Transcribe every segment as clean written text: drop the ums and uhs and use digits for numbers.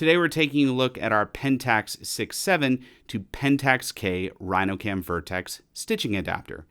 Today we're taking a look at our Pentax 6.7 to Pentax K RhinoCam Vertex stitching adapter.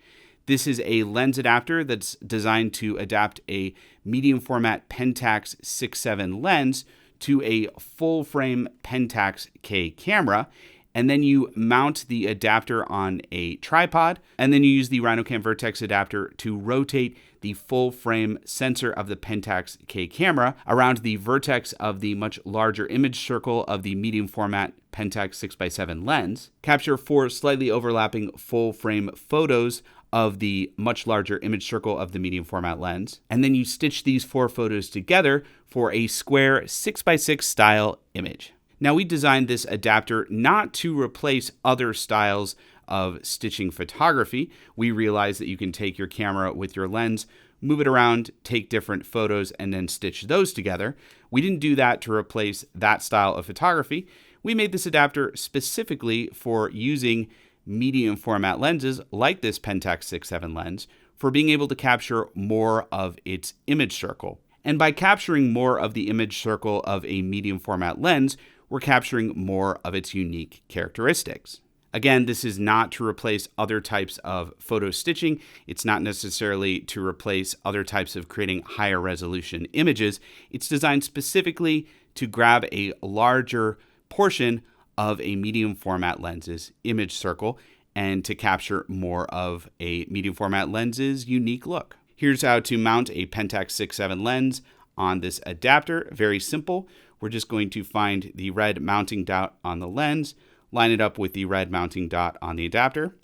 This is a lens adapter that's designed to adapt a medium format Pentax 6.7 lens to a full frame Pentax K camera. And then you mount the adapter on a tripod, and then you use the RhinoCam Vertex adapter to rotate the full frame sensor of the Pentax K camera around the vertex of the much larger image circle of the medium format Pentax 6x7 lens, capture 4 slightly overlapping full frame photos of the much larger image circle of the medium format lens, and then you stitch these 4 photos together for a square 6x6 style image. Now, we designed this adapter not to replace other styles of stitching photography. We realized that you can take your camera with your lens, move it around, take different photos, and then stitch those together. We didn't do that to replace that style of photography. We made this adapter specifically for using medium format lenses like this Pentax 6.7 lens for being able to capture more of its image circle. And by capturing more of the image circle of a medium format lens, we're capturing more of its unique characteristics. Again, this is not to replace other types of photo stitching. It's not necessarily to replace other types of creating higher resolution images. It's designed specifically to grab a larger portion of a medium format lens's image circle and to capture more of a medium format lens's unique look. Here's how to mount a Pentax 6.7 lens on this adapter. Very simple. We're just going to find the red mounting dot on the lens, line it up with the red mounting dot on the adapter,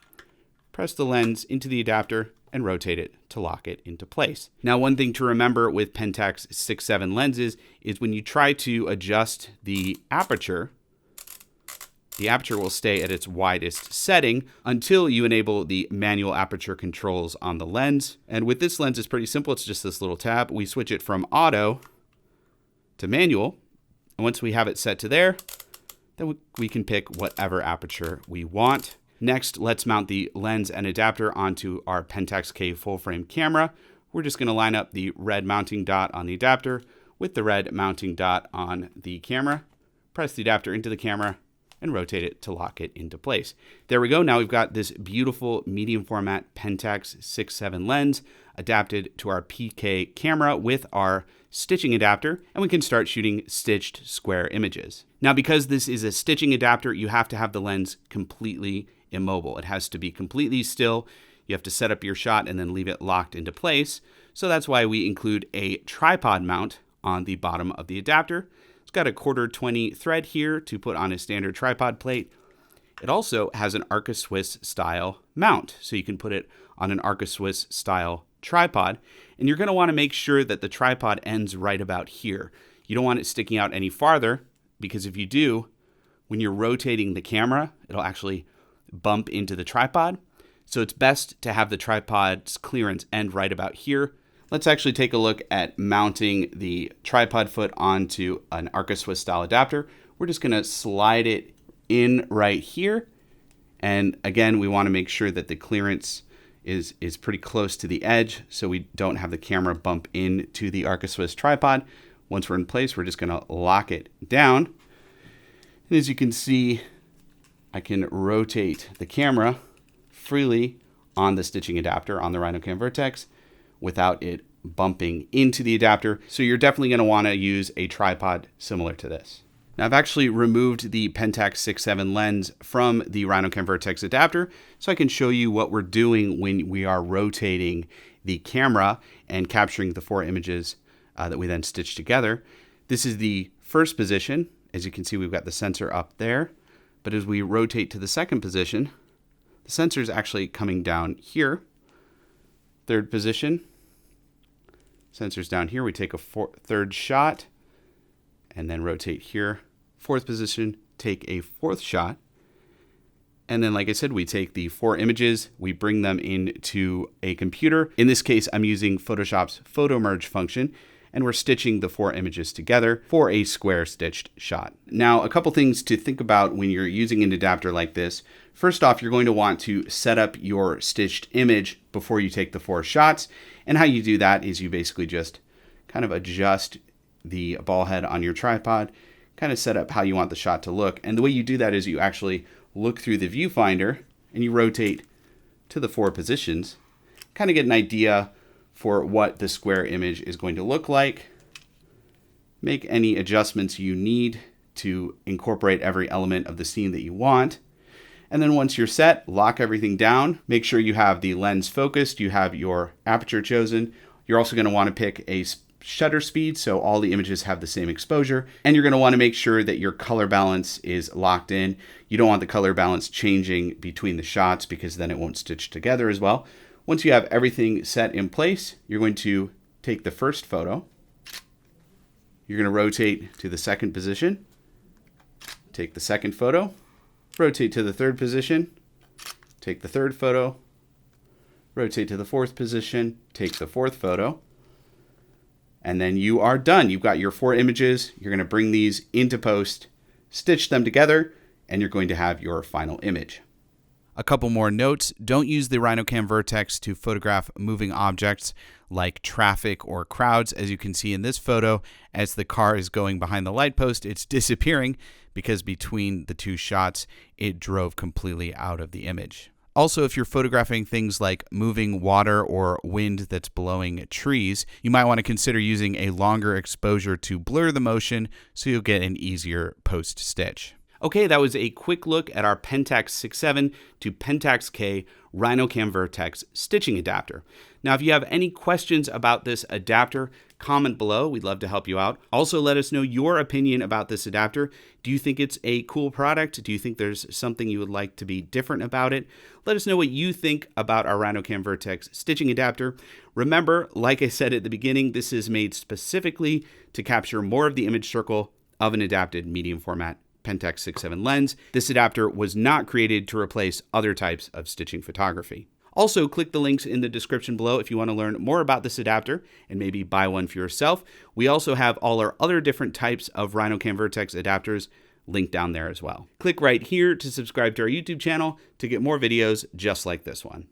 press the lens into the adapter, and rotate it to lock it into place. Now, one thing to remember with Pentax 6.7 lenses is when you try to adjust the aperture will stay at its widest setting until you enable the manual aperture controls on the lens. And with this lens, it's pretty simple. It's just this little tab. We switch it from auto to manual. And once we have it set to there, then we can pick whatever aperture we want. Next, let's mount the lens and adapter onto our Pentax K full frame camera. We're just going to line up the red mounting dot on the adapter with the red mounting dot on the camera, press the adapter into the camera, and rotate it to lock it into place. There we go. Now we've got this beautiful medium format Pentax 6.7 lens adapted to our PK camera with our stitching adapter, and we can start shooting stitched square images. Now, because this is a stitching adapter, you have to have the lens completely immobile. It has to be completely still. You have to set up your shot and then leave it locked into place. So that's why we include a tripod mount on the bottom of the adapter. It's got a 1/4-20 thread here to put on a standard tripod plate. It also has an Swiss style mount, so you can put it on an Swiss style tripod. And you're going to want to make sure that the tripod ends right about here. You don't want it sticking out any farther, because if you do, when you're rotating the camera, it'll actually bump into the tripod. So it's best to have the tripod's clearance end right about here. Let's actually take a look at mounting the tripod foot onto an Swiss style adapter. We're just going to slide it in right here. And again, we want to make sure that the clearance is pretty close to the edge so we don't have the camera bump into the Swiss tripod. Once we're in place, we're just going to lock it down. And as you can see, I can rotate the camera freely on the stitching adapter on the RhinoCam Vertex without it bumping into the adapter. So you're definitely going to want to use a tripod similar to this. Now, I've actually removed the Pentax 6.7 lens from the RhinoCam Vertex adapter so I can show you what we're doing when we are rotating the camera and capturing the 4 images that we then stitch together. This is the first position. As you can see, we've got the sensor up there. But as we rotate to the second position, the sensor is actually coming down here. Third position, sensor's down here. We take a third shot and then rotate here. Fourth position, take a fourth shot. And then, like I said, we take the 4 images, we bring them into a computer. In this case, I'm using Photoshop's photo merge function, and we're stitching the 4 images together for a square stitched shot. Now, a couple things to think about when you're using an adapter like this. First off, you're going to want to set up your stitched image before you take the 4 shots. And how you do that is you basically just kind of adjust the ball head on your tripod, kind of set up how you want the shot to look. And the way you do that is you actually look through the viewfinder and you rotate to the 4 positions, kind of get an idea for what the square image is going to look like. Make any adjustments you need to incorporate every element of the scene that you want. And then once you're set, lock everything down. Make sure you have the lens focused, you have your aperture chosen. You're also going to want to pick a shutter speed so all the images have the same exposure. And you're going to want to make sure that your color balance is locked in. You don't want the color balance changing between the shots because then it won't stitch together as well. Once you have everything set in place, you're going to take the first photo. You're going to rotate to the second position. Take the second photo. Rotate to the third position. Take the third photo. Rotate to the fourth position. Take the fourth photo. And then you are done. You've got your 4 images. You're going to bring these into post, stitch them together, and you're going to have your final image. A couple more notes. Don't use the RhinoCam Vertex to photograph moving objects like traffic or crowds. As you can see in this photo, as the car is going behind the light post, it's disappearing because between the 2 shots, it drove completely out of the image. Also, if you're photographing things like moving water or wind that's blowing trees, you might want to consider using a longer exposure to blur the motion so you'll get an easier post stitch. Okay, that was a quick look at our Pentax 6x7 to Pentax K RhinoCam Vertex stitching adapter. Now, if you have any questions about this adapter, comment below. We'd love to help you out. Also, let us know your opinion about this adapter. Do you think it's a cool product? Do you think there's something you would like to be different about it? Let us know what you think about our RhinoCam Vertex stitching adapter. Remember, like I said at the beginning, this is made specifically to capture more of the image circle of an adapted medium format Pentax 6x7 lens. This adapter was not created to replace other types of stitching photography. Also, click the links in the description below if you want to learn more about this adapter and maybe buy one for yourself. We also have all our other different types of RhinoCam Vertex adapters linked down there as well. Click right here to subscribe to our YouTube channel to get more videos just like this one.